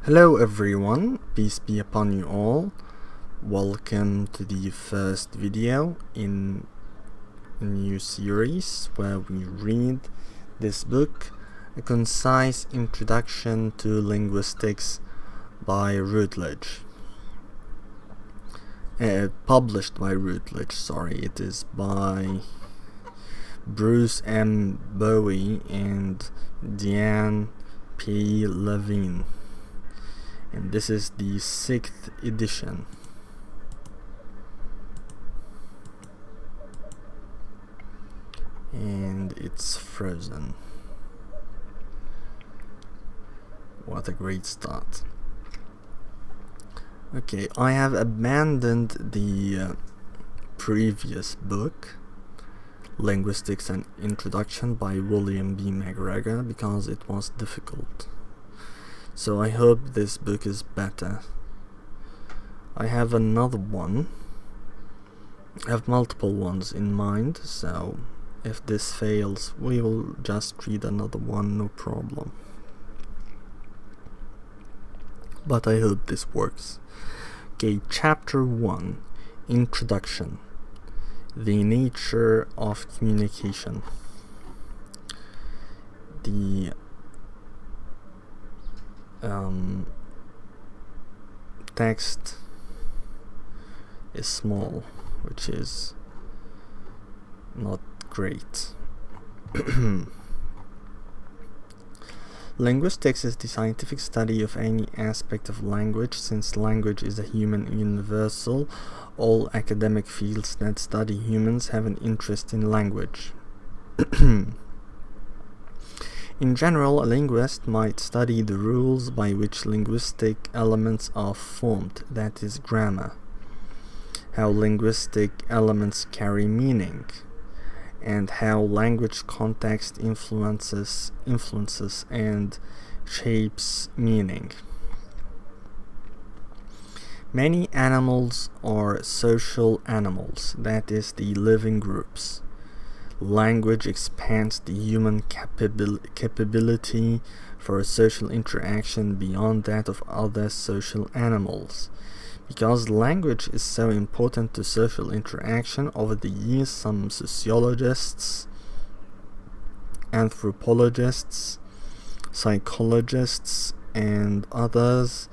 Hello everyone, peace be upon you all. Welcome to the first video in a new series where we read this book, A Concise Introduction to Linguistics by Routledge. Published by Routledge, it is by Bruce M. Bowie and Diane P. Levine. And this is the 6th edition. And it's frozen. What a great start. Okay, I have abandoned the previous book, Linguistics and Introduction by William B. McGregor, because it was difficult. So I hope this book is better. I have another one. I have multiple ones in mind, so if this fails, we will just read another one, no problem. But I hope this works. Okay, Chapter 1, Introduction. The Nature of Communication. The text is small, which is not great. Linguistics is the scientific study of any aspect of language. Since language is a human universal, all academic fields that study humans have an interest in language. In general, a linguist might study the rules by which linguistic elements are formed, that is, grammar, how linguistic elements carry meaning, and how language context influences and shapes meaning. Many animals are social animals, that is, the living groups. Language expands the human capability for social interaction beyond that of other social animals. Because language is so important to social interaction, over the years some sociologists, anthropologists, psychologists, and others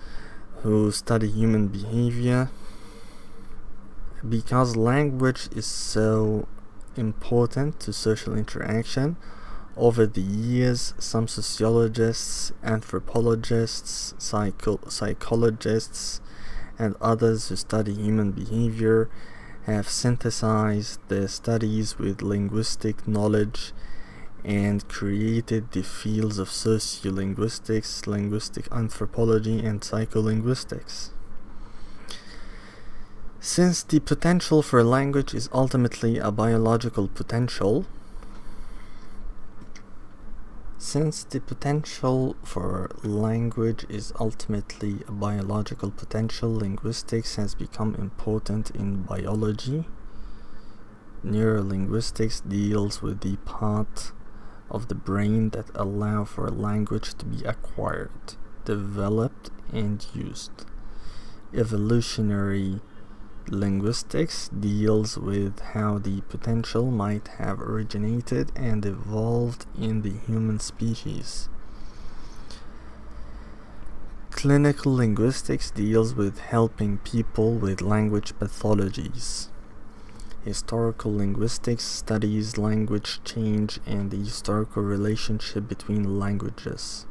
who study human behavior, because language is so important to social interaction, over the years some sociologists, anthropologists, psychologists, and others who study human behavior have synthesized their studies with linguistic knowledge and created the fields of sociolinguistics, linguistic anthropology, and psycholinguistics. Since the potential for language is ultimately a biological potential, linguistics has become important in biology. Neurolinguistics deals with the part of the brain that allow for language to be acquired, developed, and used. Evolutionary linguistics deals with how the potential might have originated and evolved in the human species. Clinical linguistics deals with helping people with language pathologies. Historical linguistics studies language change and the historical relationship between languages.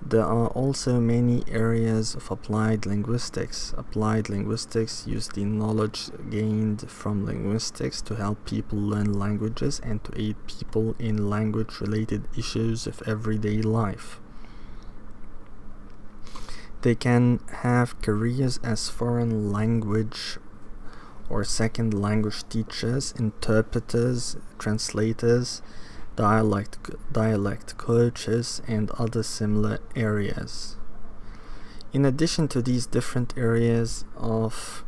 There are also many areas of applied linguistics. Applied linguistics use the knowledge gained from linguistics to help people learn languages and to aid people in language-related issues of everyday life. They can have careers as foreign language or second language teachers, interpreters, translators, dialect coaches, and other similar areas. In addition to these different areas of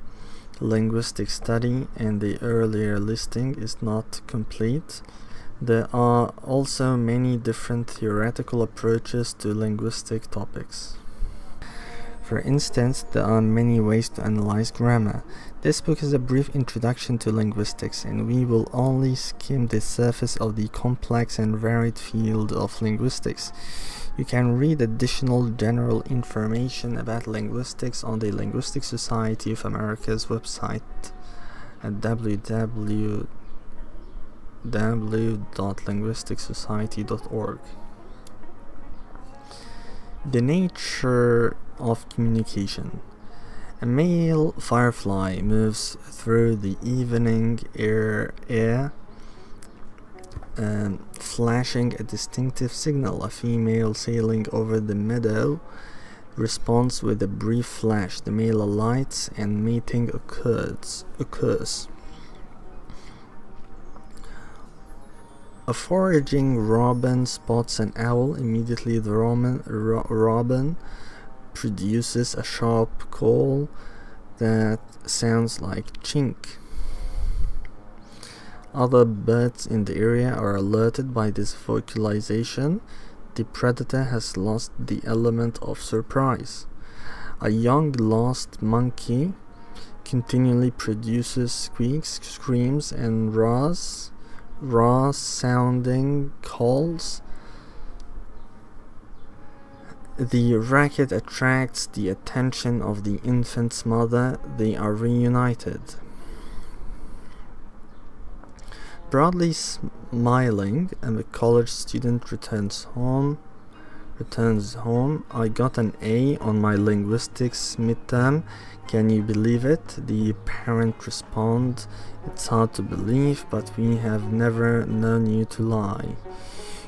linguistic study, and the earlier listing is not complete, there are also many different theoretical approaches to linguistic topics. For instance, there are many ways to analyze grammar. This book is a brief introduction to linguistics, and we will only skim the surface of the complex and varied field of linguistics. You can read additional general information about linguistics on the Linguistics Society of America's website at www.linguisticsociety.org. The nature of communication. A male firefly moves through the evening air, flashing a distinctive signal. A female sailing over the meadow responds with a brief flash. The male alights and mating occurs. A foraging robin spots an owl. Immediately the robin produces a sharp call that sounds like chink. Other birds in the area are alerted by this vocalization. The predator has lost the element of surprise. A young lost monkey continually produces squeaks, screams, and raw-sounding calls. The racket attracts the attention of the infant's mother. They are reunited. Broadly smiling, a college student returns home. I got an A on my linguistics midterm. Can you believe it? The parent responds, it's hard to believe, but we have never known you to lie.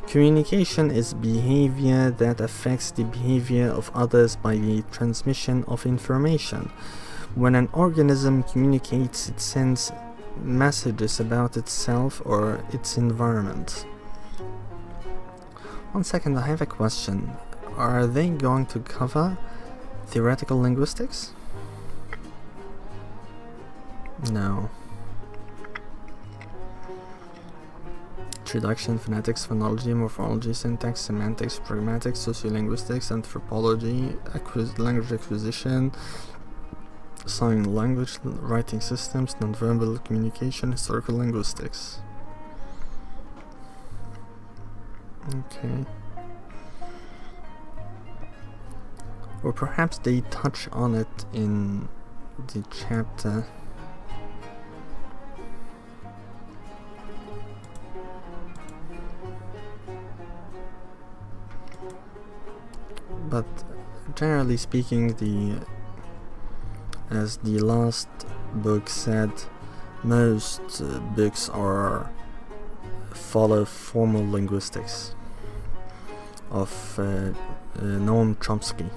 Communication is behavior that affects the behavior of others by the transmission of information. When an organism communicates, it sends messages about itself or its environment. 1 second, I have a question. Are they going to cover theoretical linguistics? No. Introduction, phonetics, phonology, morphology, syntax, semantics, pragmatics, sociolinguistics, anthropology, language acquisition, sign language, writing systems, nonverbal communication, historical linguistics. Okay. Or perhaps they touch on it in the chapter. But generally speaking, as the last book said, most books follow formal linguistics of Noam Chomsky.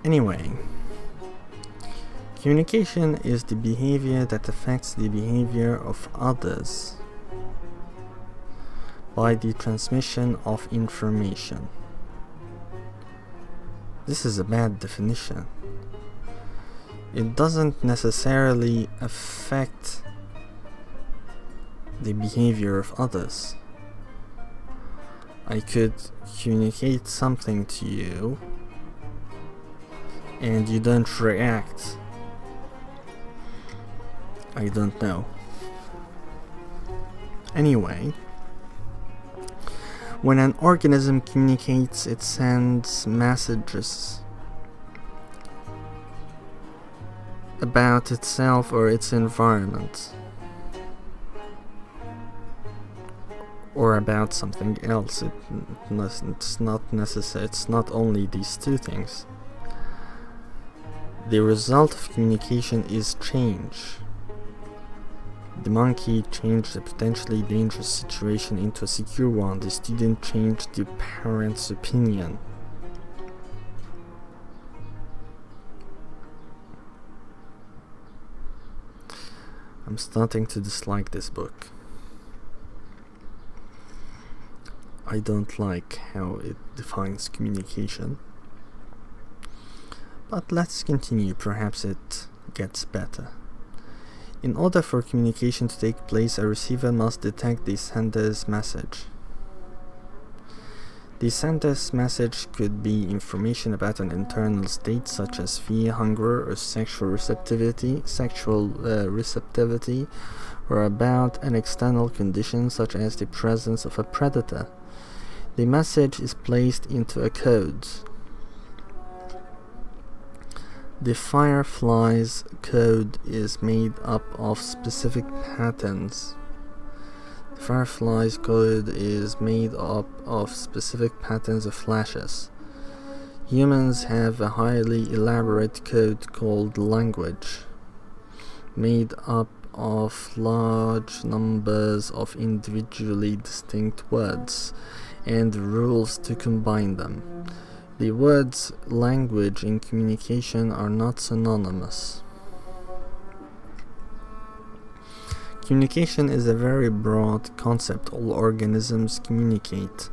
Anyway, communication is the behavior that affects the behavior of others by the transmission of information. This is a bad definition. It doesn't necessarily affect the behavior of others. I could communicate something to you and you don't react. I don't know. Anyway, when an organism communicates, it sends messages about itself or its environment, or about something else. It's not necessary. It's not only these two things. The result of communication is change. The monkey changed a potentially dangerous situation into a secure one. The student changed the parent's opinion. I'm starting to dislike this book. I don't like how it defines communication. But let's continue. Perhaps it gets better. In order for communication to take place, a receiver must detect the sender's message. The sentence message could be information about an internal state such as fear, hunger, or sexual receptivity, or about an external condition such as the presence of a predator. The message is placed into a code. The firefly's code is made up of specific patterns. The firefly's code is made up of specific patterns of flashes. Humans have a highly elaborate code called language, made up of large numbers of individually distinct words and rules to combine them. The words language and communication are not synonymous. Communication is a very broad concept. All organisms communicate.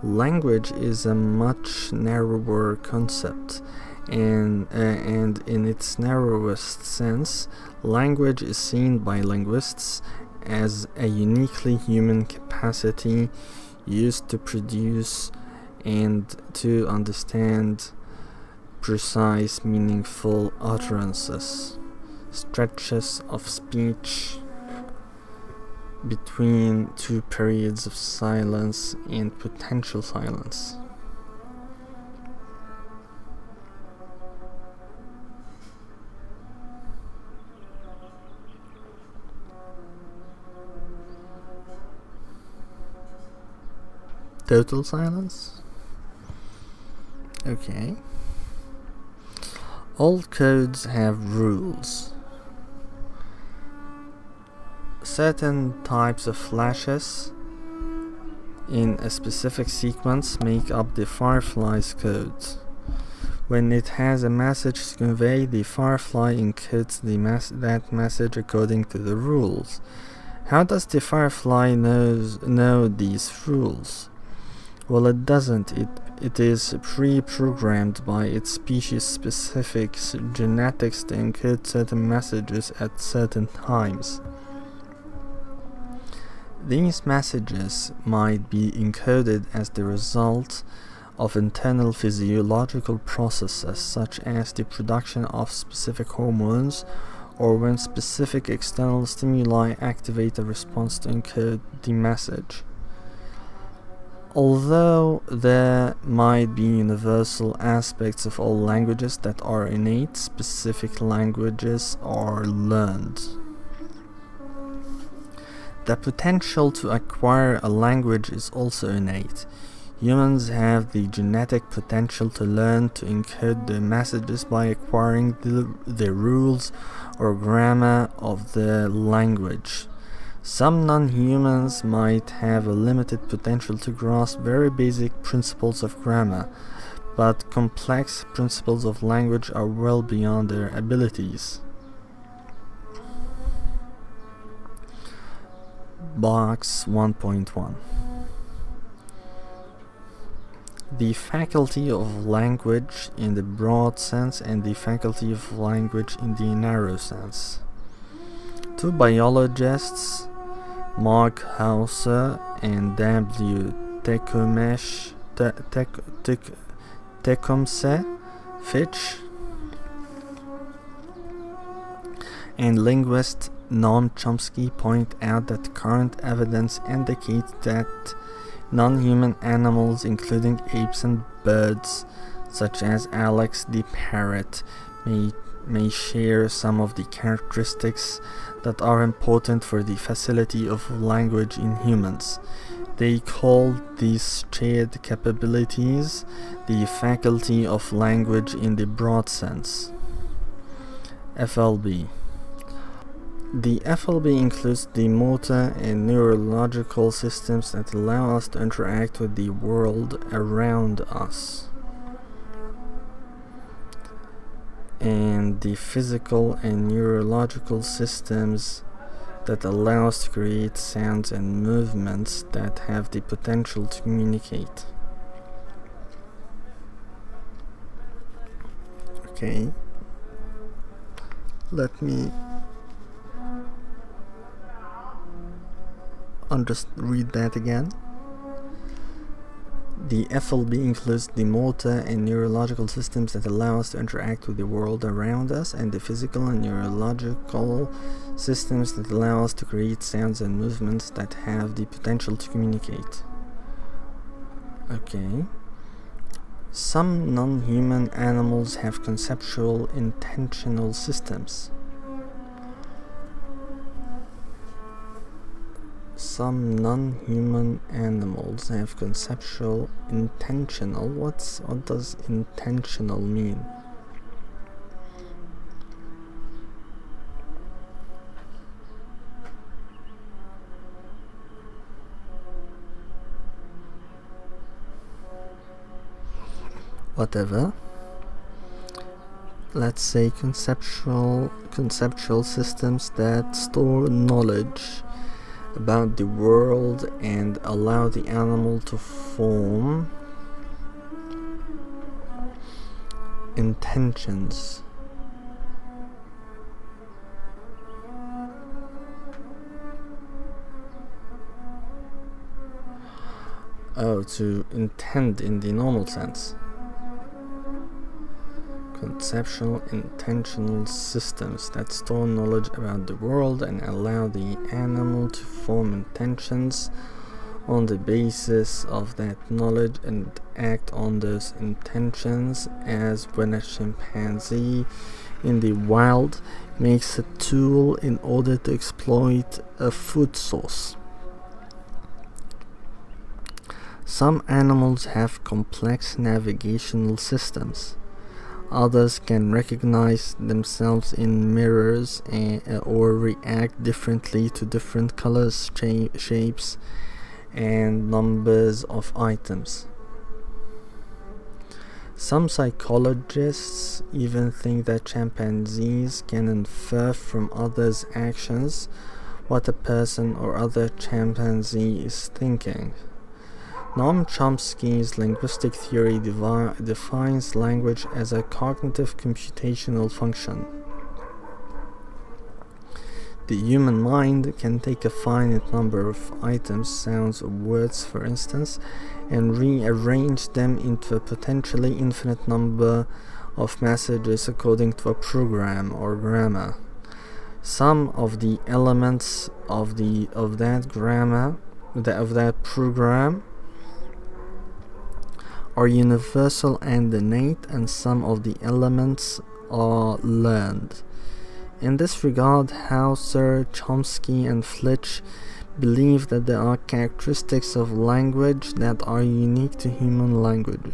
Language is a much narrower concept, and in its narrowest sense, language is seen by linguists as a uniquely human capacity used to produce and to understand precise, meaningful utterances, stretches of speech between two periods of silence and potential silence. Total silence? Okay. All codes have rules. Certain types of flashes in a specific sequence make up the firefly's code. When it has a message to convey, the firefly encodes that message according to the rules. How does the firefly know these rules? Well, it doesn't. It is pre-programmed by its species-specific genetics to encode certain messages at certain times. These messages might be encoded as the result of internal physiological processes such as the production of specific hormones, or when specific external stimuli activate a response to encode the message. Although there might be universal aspects of all languages that are innate, specific languages are learned. The potential to acquire a language is also innate. Humans have the genetic potential to learn to encode their messages by acquiring the rules or grammar of the language. Some non-humans might have a limited potential to grasp very basic principles of grammar, but complex principles of language are well beyond their abilities. Box 1.1. The faculty of language in the broad sense and the faculty of language in the narrow sense. Two biologists, Mark Hauser and W. Tecumseh Fitch, and linguist Noam Chomsky point out that current evidence indicates that non-human animals, including apes and birds, such as Alex the parrot, may share some of the characteristics that are important for the facility of language in humans. They call these shared capabilities the faculty of language in the broad sense. FLB. The FLB includes the motor and neurological systems that allow us to interact with the world around us, and the physical and neurological systems that allow us to create sounds and movements that have the potential to communicate. Okay, let me read that again. The FLB includes the motor and neurological systems that allow us to interact with the world around us, and the physical and neurological systems that allow us to create sounds and movements that have the potential to communicate. Okay. Some non-human animals have conceptual intentional systems. Some non-human animals have conceptual intentional. What does intentional mean? Whatever. Let's say conceptual systems that store knowledge about the world and allow the animal to form intentions. Oh, to intend in the normal sense. Conceptual intentional systems that store knowledge about the world and allow the animal to form intentions on the basis of that knowledge and act on those intentions, as when a chimpanzee in the wild makes a tool in order to exploit a food source. Some animals have complex navigational systems. Others can recognize themselves in mirrors or react differently to different colors, shapes, and numbers of items. Some psychologists even think that chimpanzees can infer from others' actions what a person or other chimpanzee is thinking. Noam Chomsky's linguistic theory defines language as a cognitive computational function. The human mind can take a finite number of items, sounds, or words, for instance, and rearrange them into a potentially infinite number of messages according to a program or grammar. Some of the elements of that program are universal and innate, and some of the elements are learned. In this regard, Hauser, Chomsky, and Flitch believe that there are characteristics of language that are unique to human language.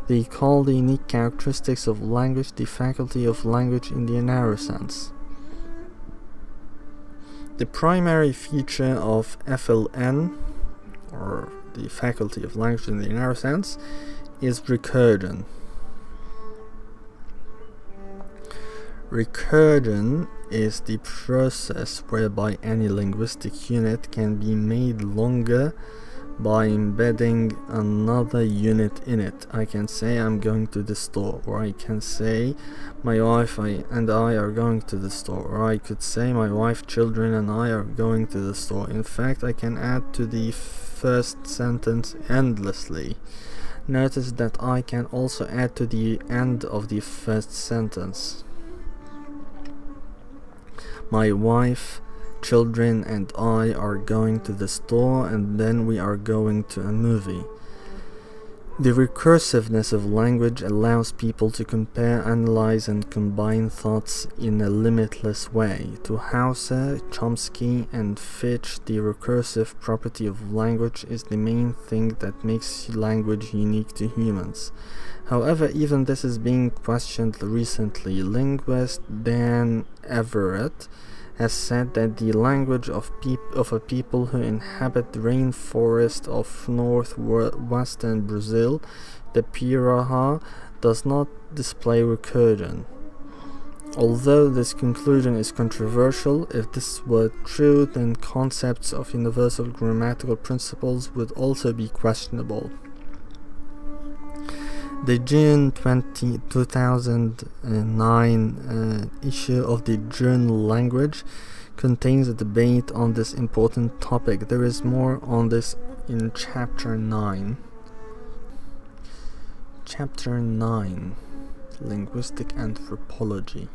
They call the unique characteristics of language the faculty of language in the narrow sense. The primary feature of FLN, or the faculty of language in the narrow sense, is recursion. Recursion is the process whereby any linguistic unit can be made longer by embedding another unit in it. I can say I'm going to the store, or I can say my wife and I are going to the store, or I could say my wife, children, and I are going to the store. In fact, I can add to the first sentence endlessly. Notice that I can also add to the end of the first sentence. My wife, children, and I are going to the store, and then we are going to a movie. The recursiveness of language allows people to compare, analyze, and combine thoughts in a limitless way. To Hauser, Chomsky, and Fitch, the recursive property of language is the main thing that makes language unique to humans. However, even this is being questioned recently. Linguist Dan Everett has said that the language of a people who inhabit the rainforest of northwestern Brazil, the Piraha, does not display recursion. Although this conclusion is controversial, if this were true, then concepts of universal grammatical principles would also be questionable. The June 2009 issue of the journal Language contains a debate on this important topic. There is more on this in Chapter 9. Chapter 9, Linguistic Anthropology.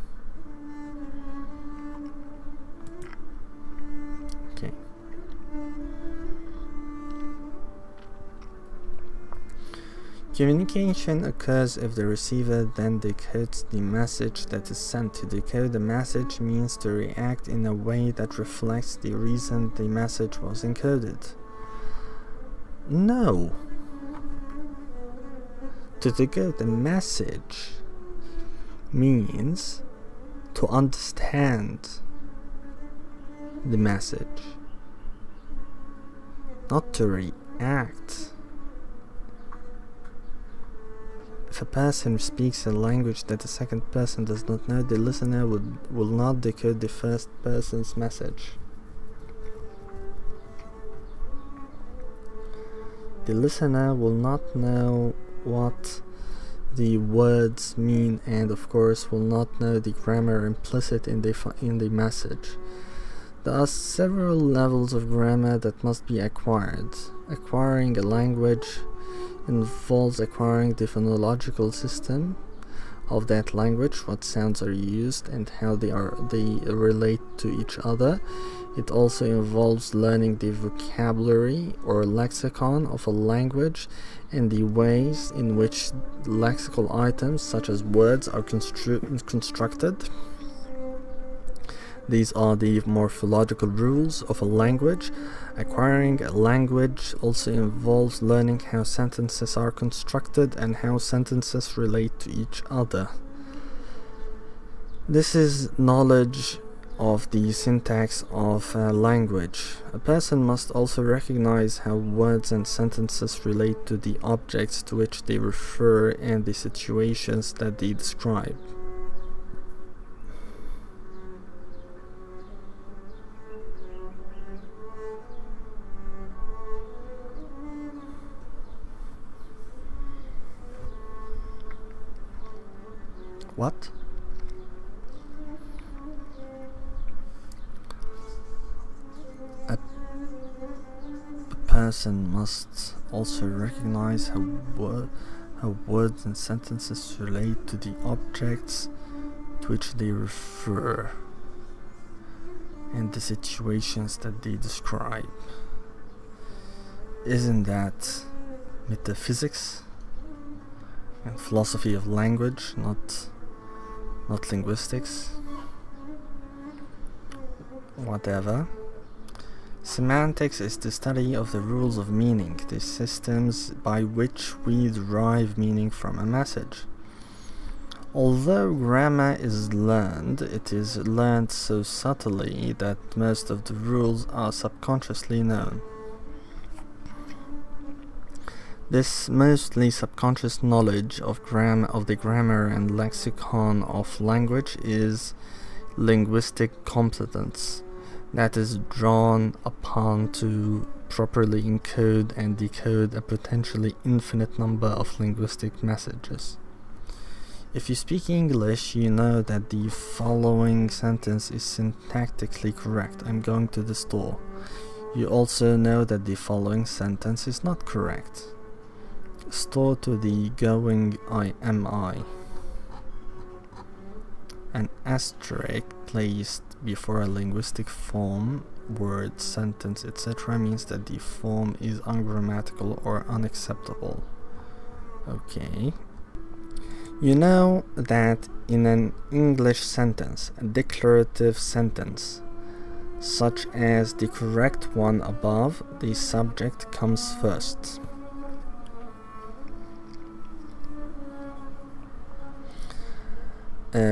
Okay. Communication occurs if the receiver then decodes the message that is sent. To decode the message means to react in a way that reflects the reason the message was encoded. No. To decode the message means to understand the message, not to react. If a person speaks a language that the second person does not know, the listener will not decode the first person's message. The listener will not know what the words mean, and of course will not know the grammar implicit in the message. There are several levels of grammar that must be acquired. Acquiring a language involves acquiring the phonological system of that language, what sounds are used and how they relate to each other. It also involves learning the vocabulary or lexicon of a language and the ways in which lexical items such as words are constructed. These are the morphological rules of a language. Acquiring a language also involves learning how sentences are constructed and how sentences relate to each other. This is knowledge of the syntax of a language. A person must also recognize how words and sentences relate to the objects to which they refer and the situations that they describe. What? A person must also recognize how words and sentences relate to the objects to which they refer and the situations that they describe. Isn't that metaphysics and philosophy of language, not linguistics? Whatever. Semantics is the study of the rules of meaning, the systems by which we derive meaning from a message. Although grammar is learned, it is learned so subtly that most of the rules are subconsciously known. This mostly subconscious knowledge of the grammar and lexicon of language is linguistic competence that is drawn upon to properly encode and decode a potentially infinite number of linguistic messages. If you speak English, you know that the following sentence is syntactically correct. I'm going to the store. You also know that the following sentence is not correct. Store to the going am I. An asterisk placed before a linguistic form, word, sentence, etc. means that the form is ungrammatical or unacceptable. Okay. You know that in an English sentence, a declarative sentence, such as the correct one above, the subject comes first.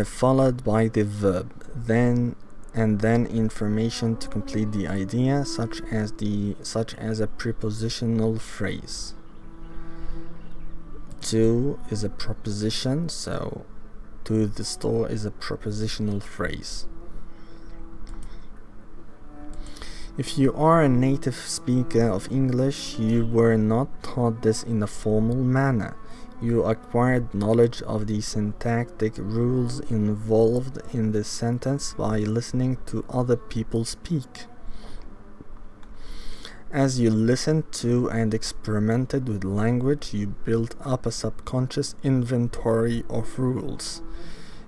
Followed by the verb, then information to complete the idea, such as a prepositional phrase. To is a proposition, so to the store is a prepositional phrase. If you are a native speaker of English, you were not taught this in a formal manner. You acquired knowledge of the syntactic rules involved in this sentence by listening to other people speak. As you listened to and experimented with language, you built up a subconscious inventory of rules.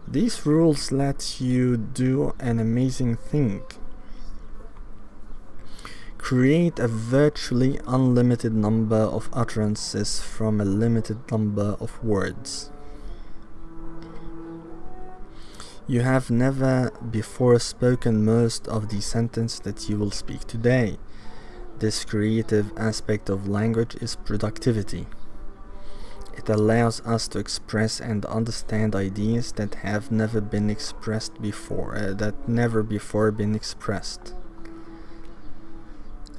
These rules let you do an amazing thing. Create a virtually unlimited number of utterances from a limited number of words. You have never before spoken most of the sentence that you will speak today. This creative aspect of language is productivity. It allows us to express and understand ideas that have never been expressed before, been expressed.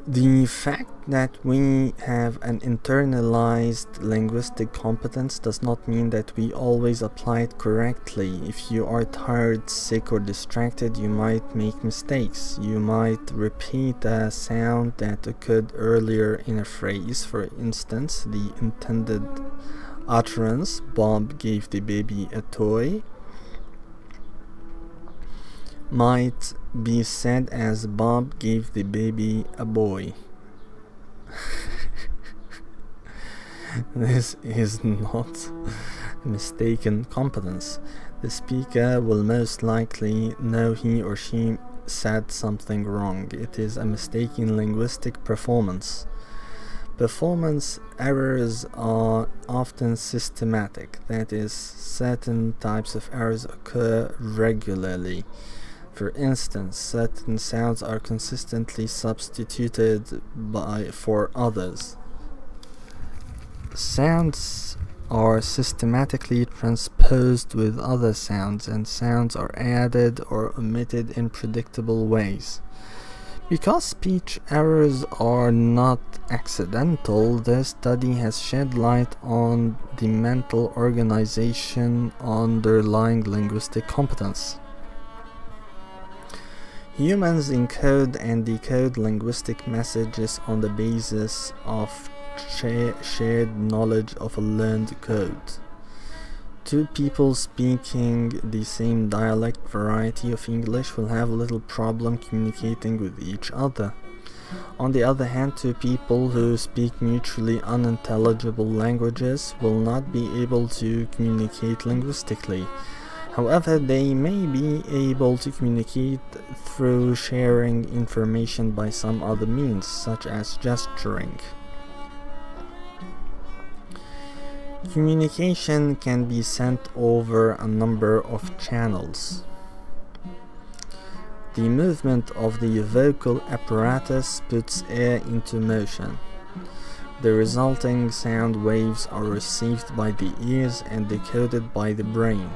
The fact that we have an internalized linguistic competence does not mean that we always apply it correctly. If you are tired, sick, or distracted, you might make mistakes. You might repeat a sound that occurred earlier in a phrase. For instance, the intended utterance, "Bob gave the baby a toy," might be said as "Bob gave the baby a boy." This is not mistaken competence. The speaker will most likely know he or she said something wrong. It is a mistaken linguistic performance. Performance errors are often systematic, that is, certain types of errors occur regularly. For instance, certain sounds are consistently substituted for others. Sounds are systematically transposed with other sounds, and sounds are added or omitted in predictable ways. Because speech errors are not accidental, this study has shed light on the mental organization underlying linguistic competence. Humans encode and decode linguistic messages on the basis of shared knowledge of a learned code. Two people speaking the same dialect variety of English will have little problem communicating with each other. On the other hand, two people who speak mutually unintelligible languages will not be able to communicate linguistically. However, they may be able to communicate through sharing information by some other means, such as gesturing. Communication can be sent over a number of channels. The movement of the vocal apparatus puts air into motion. The resulting sound waves are received by the ears and decoded by the brain.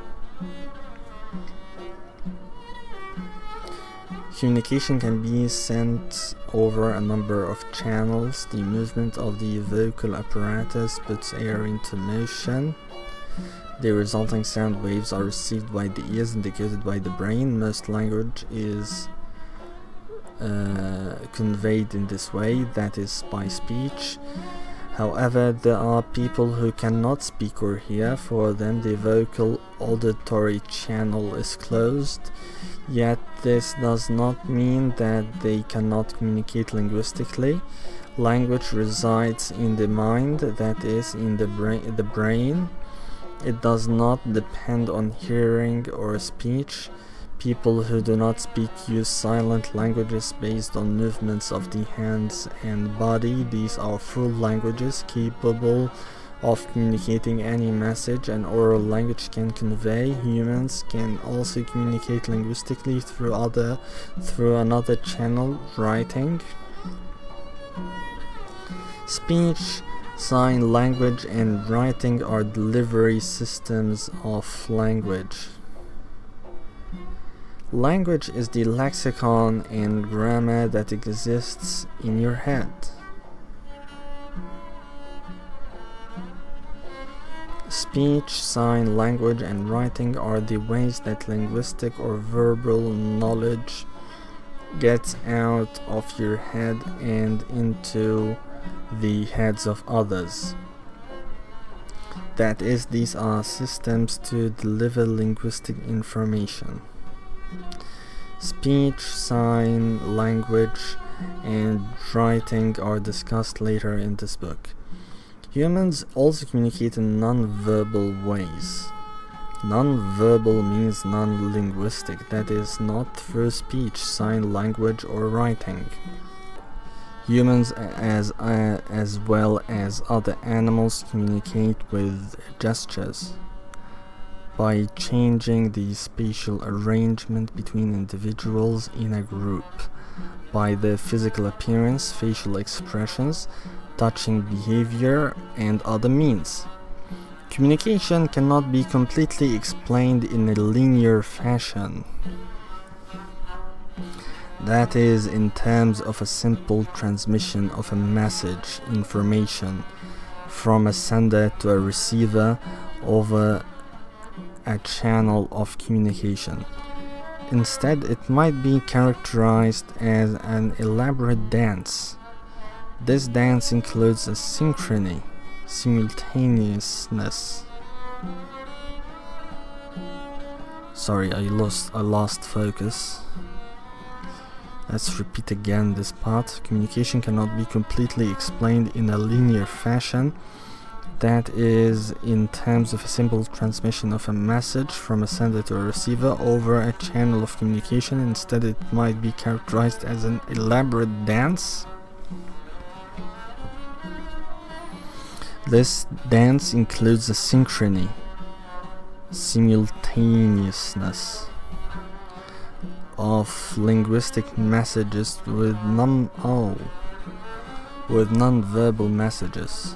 Communication can be sent over a number of channels. The movement of the vocal apparatus puts air into motion. The resulting sound waves are received by the ears and decoded by the brain. Most language is conveyed in this way, that is, by speech. However, there are people who cannot speak or hear. For them, the vocal auditory channel is closed. Yet this does not mean that they cannot communicate linguistically. Language resides in the mind, that is, in the brain. It does not depend on hearing or speech. People who do not speak use silent languages based on movements of the hands and body. These are full languages capable of communicating any message an oral language can convey. Humans can also communicate linguistically through another channel, writing. Speech, sign language, and writing are delivery systems of language. Language is the lexicon and grammar that exists in your head. Speech, sign language, and writing are the ways that linguistic or verbal knowledge gets out of your head and into the heads of others. That is, these are systems to deliver linguistic information. Speech, sign language, and writing are discussed later in this book. Humans also communicate in non-verbal ways. Non-verbal means non-linguistic, that is, not through speech, sign language, or writing. Humans, as well as other animals, communicate with gestures by changing the spatial arrangement between individuals in a group, by their physical appearance, facial expressions, touching behavior, and other means. Communication cannot be completely explained in a linear fashion. That is, in terms of a simple transmission of a message, information, from a sender to a receiver over a channel of communication. Instead, it might be characterized as an elaborate dance. This dance includes a synchrony, simultaneousness. Sorry, I lost focus. Let's repeat again this part. Communication cannot be completely explained in a linear fashion. That is, in terms of a simple transmission of a message from a sender to a receiver over a channel of communication. Instead, it might be characterized as an elaborate dance. This dance includes a synchrony, simultaneousness of linguistic messages with non-verbal messages.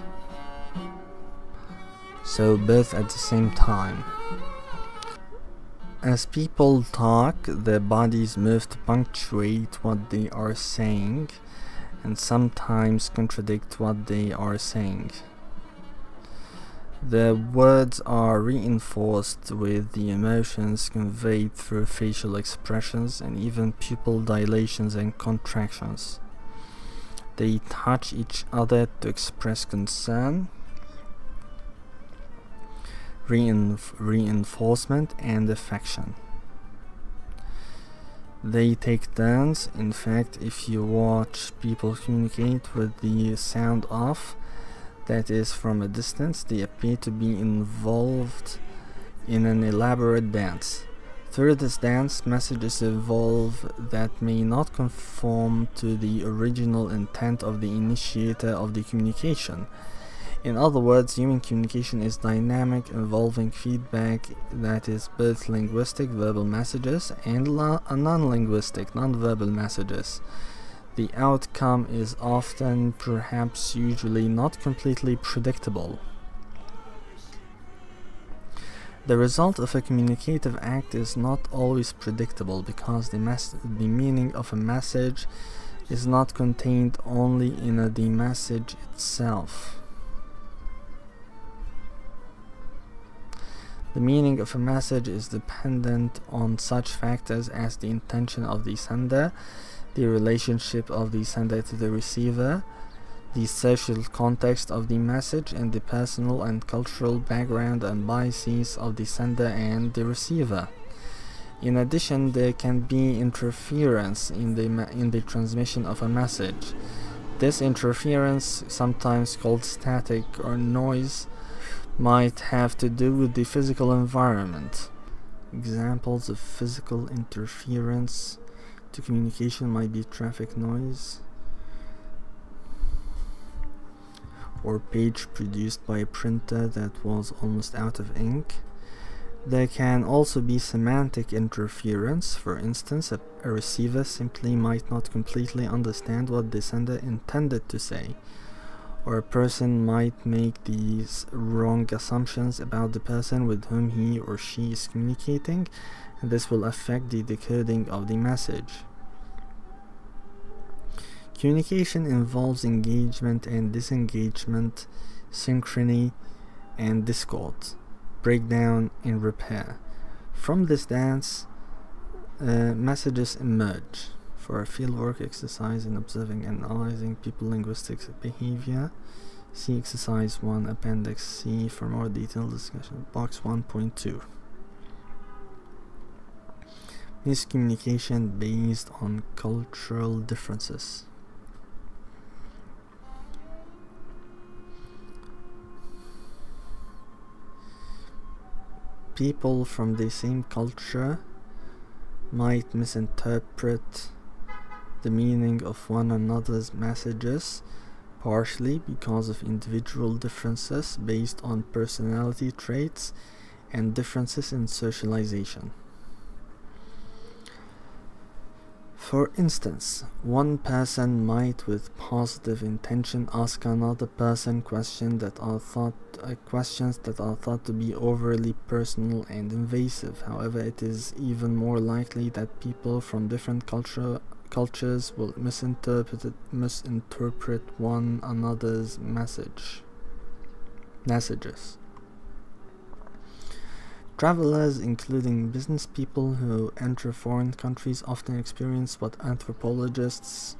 So both at the same time. As people talk, their bodies move to punctuate what they are saying and sometimes contradict what they are saying. The words are reinforced with the emotions conveyed through facial expressions and even pupil dilations and contractions. They touch each other to express concern, reinforcement, and affection. They take turns. In fact, if you watch people communicate with the sound off, that is, from a distance, they appear to be involved in an elaborate dance. Through this dance, messages evolve that may not conform to the original intent of the initiator of the communication. In other words, human communication is dynamic, involving feedback that is both linguistic, verbal messages, and non-linguistic, non-verbal messages. The outcome is often, perhaps usually, not completely predictable. The result of a communicative act is not always predictable because the meaning of a message is not contained only in the message itself. The meaning of a message is dependent on such factors as the intention of the sender, the relationship of the sender to the receiver, the social context of the message, and the personal and cultural background and biases of the sender and the receiver. In addition, there can be interference in the transmission of a message. This interference, sometimes called static or noise, might have to do with the physical environment. Examples of physical interference to communication might be traffic noise, or page produced by a printer that was almost out of ink. There can also be semantic interference. For instance, a receiver simply might not completely understand what the sender intended to say, or a person might make these wrong assumptions about the person with whom he or she is communicating, and this will affect the decoding of the message. Communication involves engagement and disengagement, synchrony and discord, breakdown and repair. From this dance, messages emerge. For a fieldwork exercise in observing and analyzing people linguistics behavior, see exercise 1, appendix C for more detailed discussion. Box 1.2. Miscommunication based on cultural differences. people from the same culture might misinterpret the meaning of one another's messages, partially because of individual differences based on personality traits and differences in socialization. For instance, one person might with positive intention ask another person questions that are thought to be overly personal and invasive. However, it is even more likely that people from different cultures will misinterpret one another's messages. Travelers, including business people who enter foreign countries, often experience what anthropologists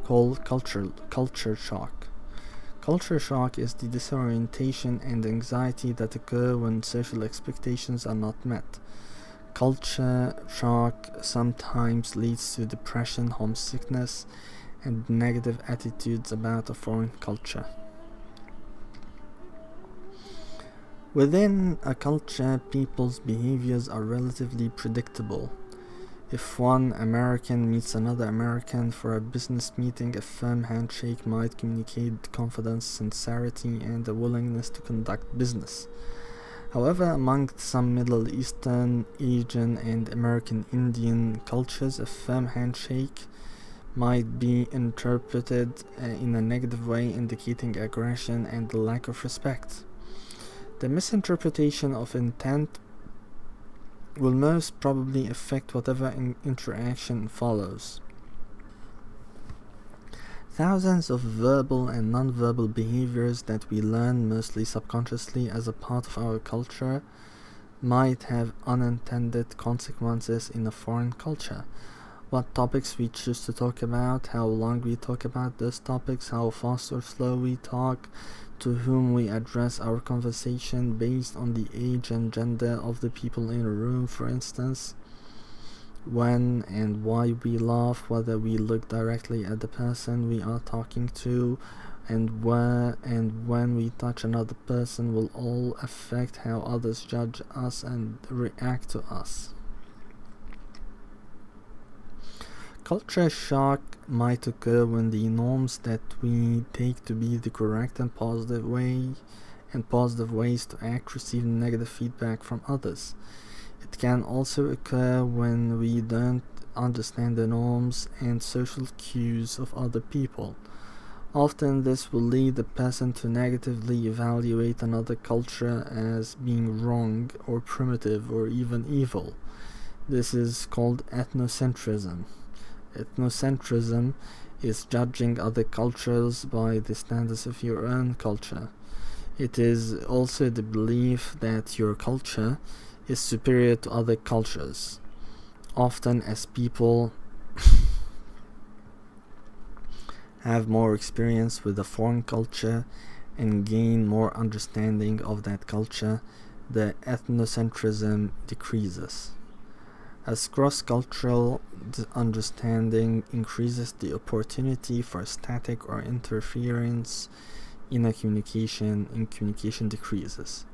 call culture shock. Culture shock is the disorientation and anxiety that occur when social expectations are not met. Culture shock sometimes leads to depression, homesickness, and negative attitudes about a foreign culture. Within a culture, people's behaviors are relatively predictable. If one American meets another American for a business meeting, a firm handshake might communicate confidence, sincerity, and a willingness to conduct business. However, among some Middle Eastern, Asian, and American Indian cultures, a firm handshake might be interpreted in a negative way, indicating aggression and a lack of respect. The misinterpretation of intent will most probably affect whatever interaction follows. Thousands of verbal and non-verbal behaviors that we learn mostly subconsciously as a part of our culture might have unintended consequences in a foreign culture. What topics we choose to talk about, how long we talk about those topics, how fast or slow we talk, to whom we address our conversation based on the age and gender of the people in a room, for instance, when and why we laugh, whether we look directly at the person we are talking to, and where and when we touch another person will all affect how others judge us and react to us. Culture shock might occur when the norms that we take to be the correct and positive ways to act receive negative feedback from others. It can also occur when we don't understand the norms and social cues of other people. Often this will lead a person to negatively evaluate another culture as being wrong or primitive or even evil. This is called ethnocentrism. Ethnocentrism is judging other cultures by the standards of your own culture. It is also the belief that your culture is superior to other cultures. Often, as people have more experience with a foreign culture and gain more understanding of that culture, the ethnocentrism decreases. As cross-cultural understanding increases, the opportunity for static or interference in communication decreases.